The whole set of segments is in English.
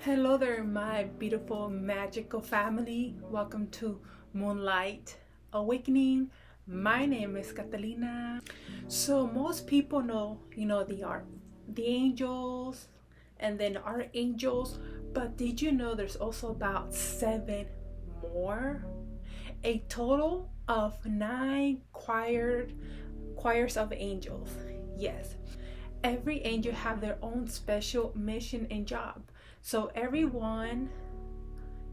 Hello there, my beautiful magical family. Welcome to Moonlight Awakening. My name is Catalina. So most people know, the angels and then archangels, but did you know there's also about 7 more? A total of 9 choirs of angels. Yes. Every angel have their own special mission and job. So every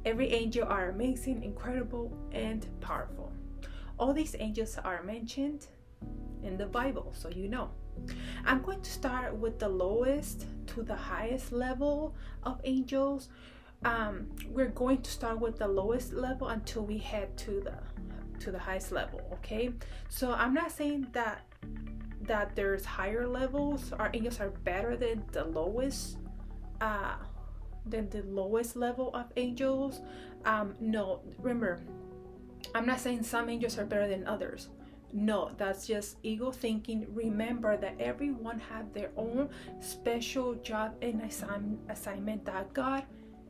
angel are amazing, incredible, and powerful. All these angels are mentioned in the Bible, so you know. I'm going to start with the lowest to the highest level of angels. We're going to start with the lowest level until we head to the highest level, okay? So I'm not saying that there's higher levels. Our angels are better than the lowest level of angels. No, remember, I'm not saying some angels are better than others. No, that's just ego thinking. Remember that everyone had their own special job and assignment that God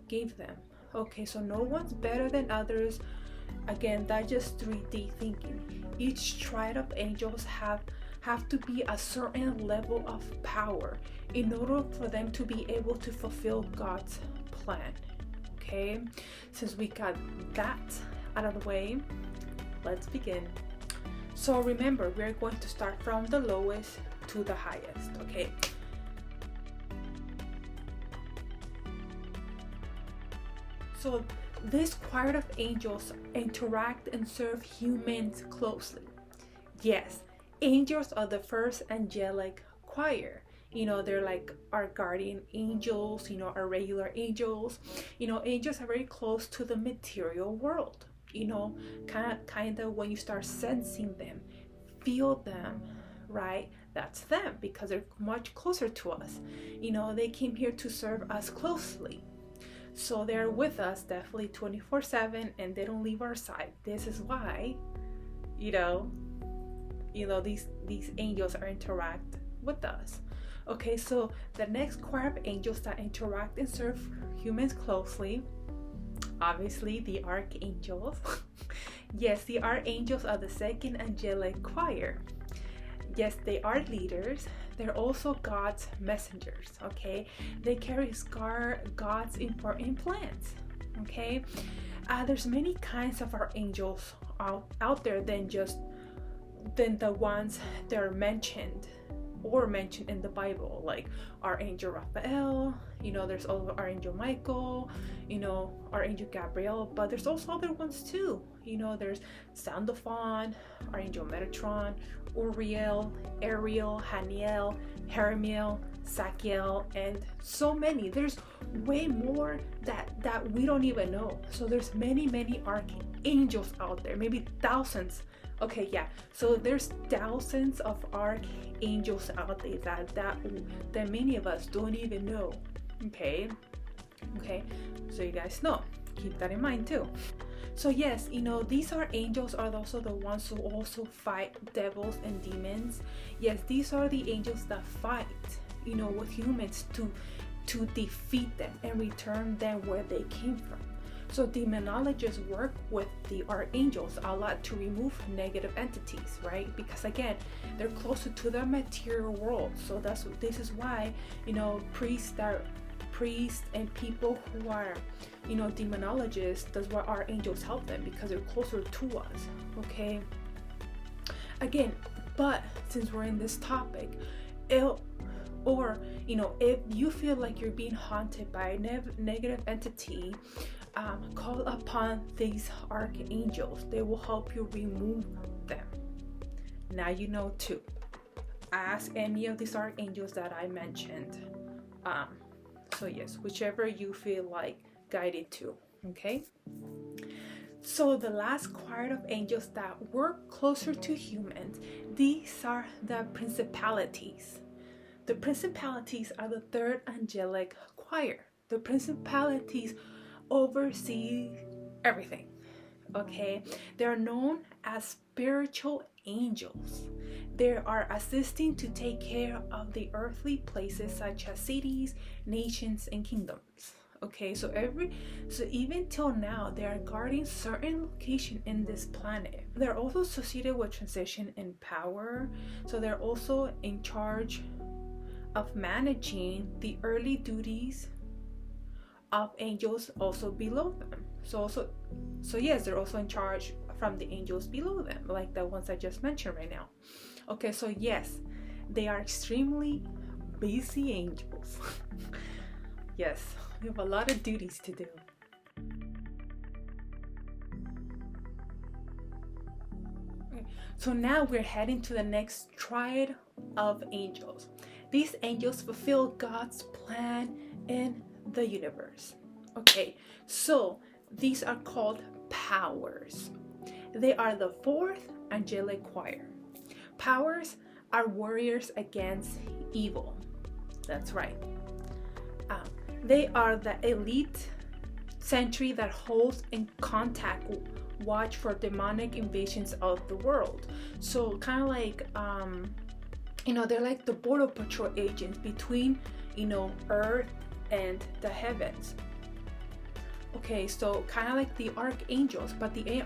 gave them. Okay, so no one's better than others. Again, that's just 3D thinking. Each triad of angels have to be a certain level of power in order for them to be able to fulfill God's plan. Okay, since we got that out of the way, let's begin. So remember, we're going to start from the lowest to the highest. Okay, so this choir of angels interact and serve humans closely. Yes, angels are the first angelic choir. They're like our guardian angels, our regular angels. Angels are very close to the material world. Kind of when you start sensing them, feel them, right? That's them because they're much closer to us. They came here to serve us closely. So they're with us definitely 24/7 and they don't leave our side. This is why, these angels are interact with us. Okay, so the next choir of angels that interact and serve humans closely, obviously the archangels. Yes, the archangels are the second angelic choir. Yes, they are leaders. They're also God's messengers. Okay, they carry God's important plans. Okay, there's many kinds of archangels out there than the ones that are mentioned in the Bible, like Archangel Raphael. There's also Archangel Michael. Archangel Gabriel. But there's also other ones too. There's Sandalphon, Archangel Metatron, Uriel, Ariel, Haniel, Hermiel, Sakiel, and so many. There's way more that we don't even know. So there's many archangels out there, maybe thousands. Okay, yeah. So there's thousands of archangels out there that many of us don't even know. Okay. So you guys know. Keep that in mind too. So yes, these archangels are also the ones who also fight devils and demons. Yes, these are the angels that fight, with humans to defeat them and return them where they came from. So demonologists work with the archangels a lot to remove negative entities, right? Because again, they're closer to the material world. So this is why, priests and people who are, demonologists, that's why our angels help them, because they're closer to us. Okay. Again, but since we're in this topic, if you feel like you're being haunted by a negative entity, call upon these archangels. They will help you remove them. Now you know too. Ask any of these archangels that I mentioned. So yes, whichever you feel like guided to. Okay. So the last choir of angels that work closer to humans, these are the principalities. The principalities are the third angelic choir. The principalities oversee everything. Okay, they're known as spiritual angels. They are assisting to take care of the earthly places such as cities, nations, and kingdoms. Okay, so even till now, they are guarding certain location in this planet. They're also associated with transition in power. So they're also in charge of managing the early duties of angels also below them. So yes, they're also in charge from the angels below them, like the ones I just mentioned right now. Okay, so yes, they are extremely busy angels. Yes, we have a lot of duties to do. Okay, so now we're heading to the next triad of angels. These angels fulfill God's plan in the universe. Okay, so these are called powers. They are the fourth angelic choir. Powers are warriors against evil. That's right. They are the elite sentry that holds in contact watch for demonic invasions of the world. So kind of like they're like the border patrol agents between earth and the heavens. Okay, so kind of like the archangels, but the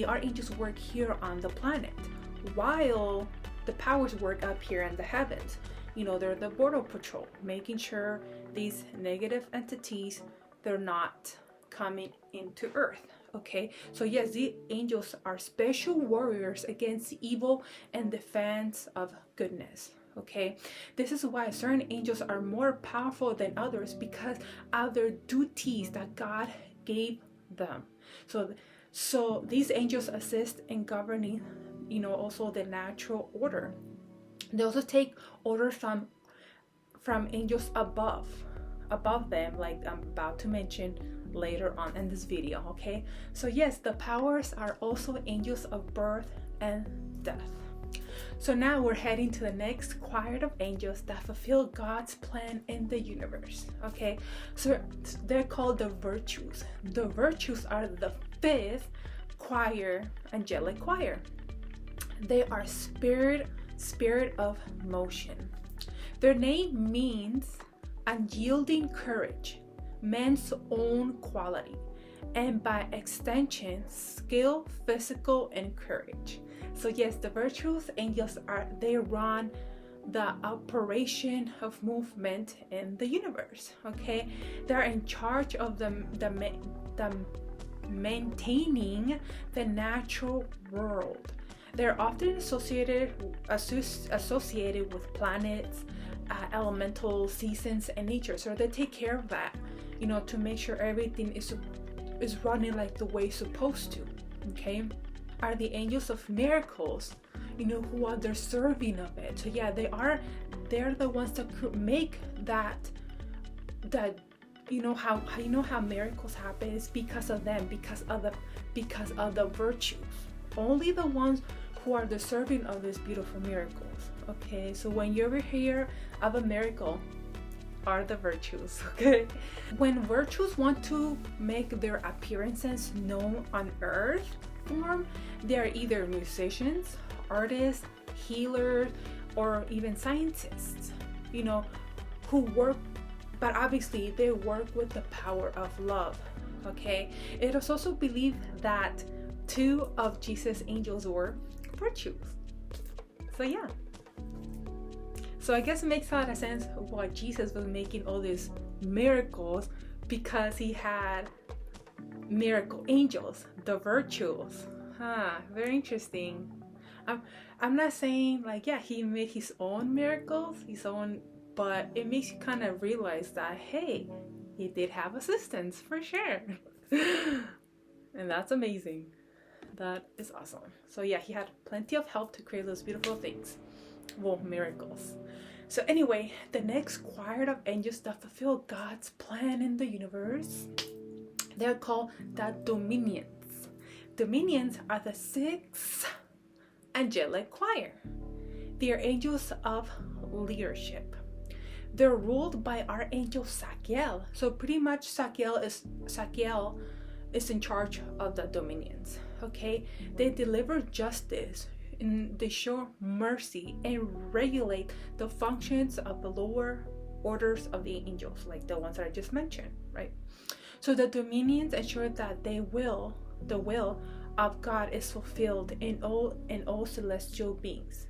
archangels work here on the planet, while the powers work up here in the heavens. They're the border patrol, making sure these negative entities, they're not coming into earth. Okay, so yes, the angels are special warriors against evil and defense of goodness. Okay, this is why certain angels are more powerful than others, because of their duties that God gave them. So these angels assist in governing also the natural order. They also take orders from angels above them, like I'm about to mention later on in this video. Okay, so yes, the powers are also angels of birth and death. So now we're heading to the next choir of angels that fulfill God's plan in the universe. Okay, so they're called the virtues. The virtues are the fifth angelic choir. They are spirit of motion. Their name means unyielding courage, man's own quality, and by extension, skill, physical, and courage. So yes, the virtuous angels they run the operation of movement in the universe. Okay, they're in charge of the maintaining the natural world. They're often associated with planets, elemental seasons, and nature. So they take care of that, to make sure everything is running like the way it's supposed to. Okay, are the angels of miracles, who are deserving of it. So yeah, they're the ones that could make that how miracles happen is because of them, because of the virtues. Only the ones who are deserving of these beautiful miracles. Okay, so when you ever hear of a miracle, are the virtues. Okay, when virtues want to make their appearances known on earth form, they are either musicians, artists, healers, or even scientists, who work, but obviously they work with the power of love. Okay, it is also believed that 2 of Jesus' angels were virtues. So yeah, so I guess it makes a lot of sense why Jesus was making all these miracles, because he had miracle angels, the virtues. Very interesting. I'm not saying like, yeah, he made his own miracles, but it makes you kind of realize that, hey, he did have assistants for sure. And that's amazing. That is awesome. So yeah, he had plenty of help to create those beautiful things. Well, miracles. So anyway, the next choir of angels that fulfill God's plan in the universe, they're called the dominions. Dominions are the 6th angelic choir. They are angels of leadership. They're ruled by Archangel Sakiel. So pretty much Sakiel is in charge of the dominions. Okay, they deliver justice and they show mercy and regulate the functions of the lower orders of the angels, like the ones that I just mentioned, right? So the dominions ensure that the will of God is fulfilled in all celestial beings.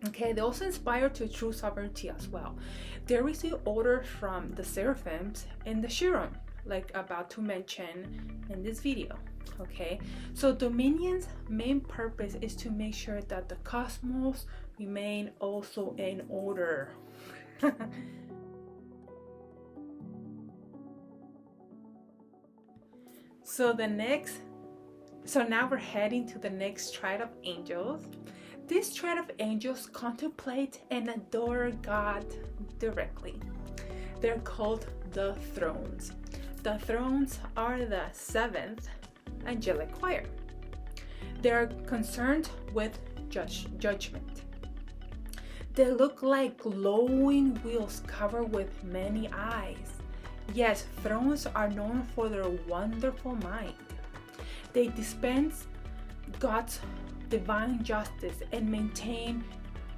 Okay, they also inspire to true sovereignty as well. They receive orders from the seraphims and the cherubim, like about to mention in this video. Okay, so dominion's main purpose is to make sure that the cosmos remain also in order. So now we're heading to the next triad of angels. This triad of angels contemplate and adore God directly. They're called the thrones. The thrones are the seventh angelic choir. They're concerned with judgment. They look like glowing wheels covered with many eyes. Yes, thrones are known for their wonderful mind. They dispense God's divine justice and maintain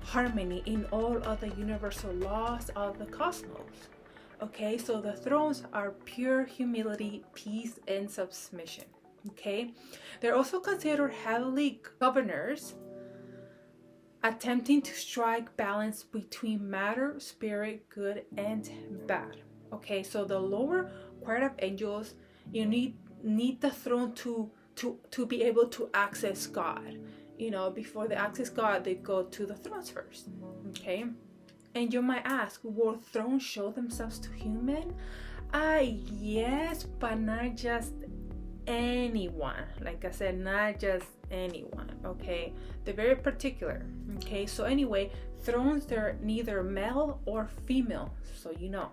harmony in all of the universal laws of the cosmos. Okay, so the thrones are pure humility, peace, and submission. Okay, they're also considered heavenly governors, attempting to strike balance between matter, spirit, good, and bad. Okay, so the lower choir of angels, you need the throne to be able to access God. You know, before they access God, they go to the thrones first. Okay, and you might ask, will thrones show themselves to human? Yes, but not just anyone. Like I said, not just anyone. Okay, they're very particular. Okay, so anyway, thrones, they're neither male or female, so you know.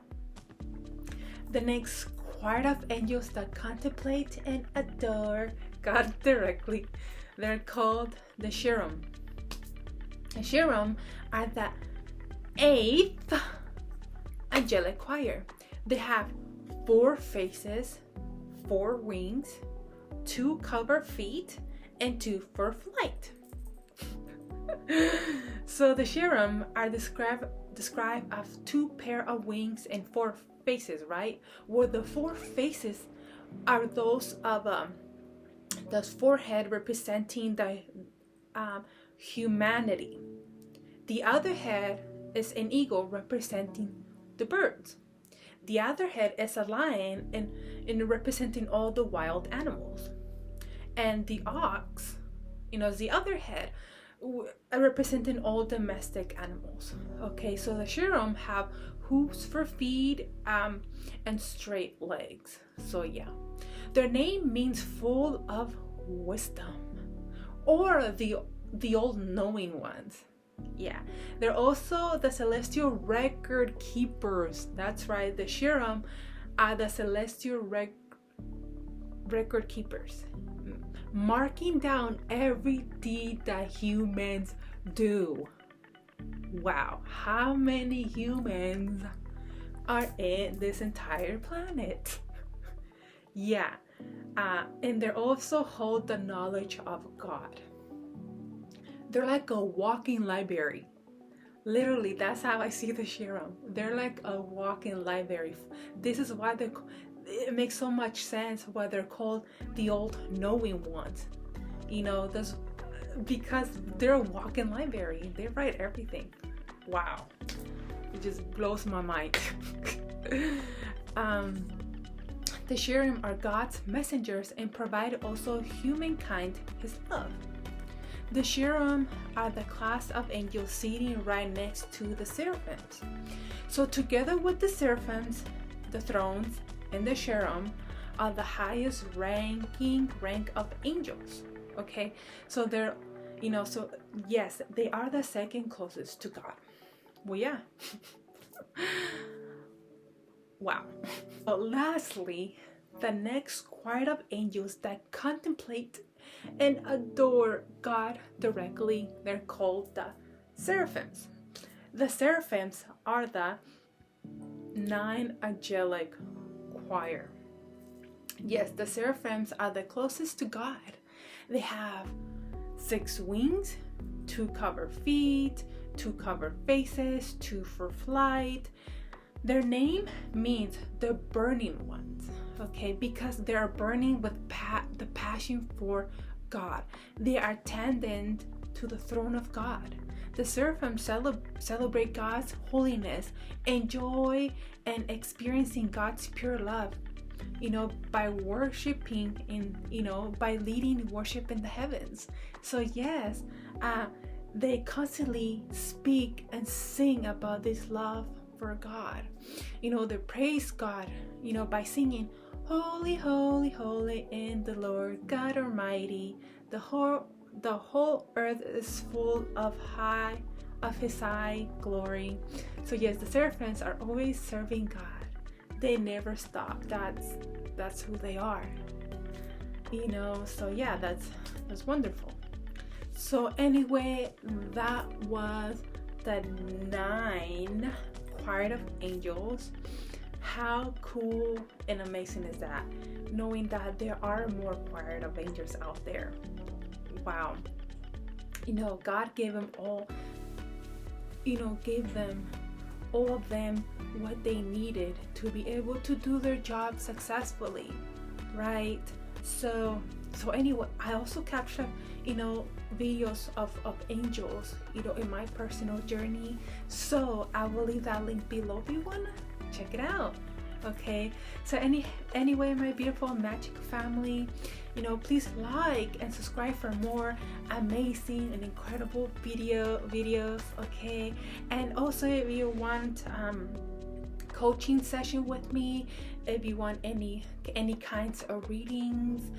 The next choir of angels that contemplate and adore God directly, they're called the cherubim. The cherubim are the eighth angelic choir. They have 4 faces, 4 wings, 2 covered feet, and 2 for flight. So the cherubim are described as 2 pair of wings and 4 faces, right? Where the 4 faces are those of the forehead representing the humanity. The other head is an eagle representing the birds. The other head is a lion and representing all the wild animals. And the ox, is the other head representing all domestic animals. Okay, so the cherubim have hooves for feet and straight legs. So yeah, their name means full of wisdom, or the all-knowing ones. Yeah, they're also the celestial record keepers. That's right, the cherubim are the celestial record keepers, marking down every deed that humans do. Wow, how many humans are in this entire planet? Yeah, and they also hold the knowledge of God. They're like a walking library. Literally, that's how I see the cherubim. They're like a walking library. This is why it makes so much sense why they're called the all-knowing ones. Because they're a walking library. They write everything. Wow, it just blows my mind. The cherubim are God's messengers and provide also humankind His love. The cherubim are the class of angels sitting right next to the seraphims. So together with the seraphims, the thrones, and the cherubim are the highest rank of angels. Okay, so they're, so yes, they are the second closest to God. Well, yeah. Wow. But lastly, the next choir of angels that contemplate and adore God directly, they're called the seraphims. The seraphims are the 9 angelic choir. Yes, the seraphims are the closest to God. They have 6 wings, 2 covered feet, 2 covered faces, 2 for flight. Their name means the burning ones, okay, because they are burning with the passion for God. They are tending to the throne of God. The seraphim celebrate God's holiness, enjoy and experiencing God's pure love, by worshiping by leading worship in the heavens. So yes, they constantly speak and sing about this love for God. They praise God, by singing, "Holy, holy, holy in the Lord God Almighty. The whole earth is full of His high glory." So yes, the seraphims are always serving God. They never stop. That's who they are. So yeah, that's wonderful. So anyway, that was the 9 choir of angels. How cool and amazing is that? Knowing that there are more choir of angels out there. Wow. God gave them all, gave them all of them what they needed to be able to do their job successfully, right? So anyway, I also captured videos of angels in my personal journey, so I will leave that link below if you wanna check it out. Okay, so anyway, my beautiful magic family, please like and subscribe for more amazing and incredible videos. Okay, and also if you want coaching session with me, if you want any kinds of readings,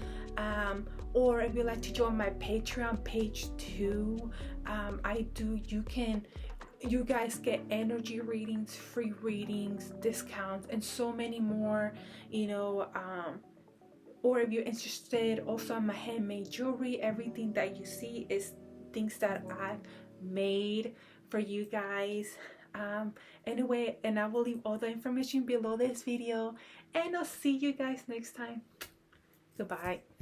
or if you'd like to join my Patreon page too, you guys get energy readings, free readings, discounts, and so many more, or if you're interested also in my handmade jewelry. Everything that you see is things that I've made for you guys. Anyway, and I will leave all the information below this video, and I'll see you guys next time. Goodbye.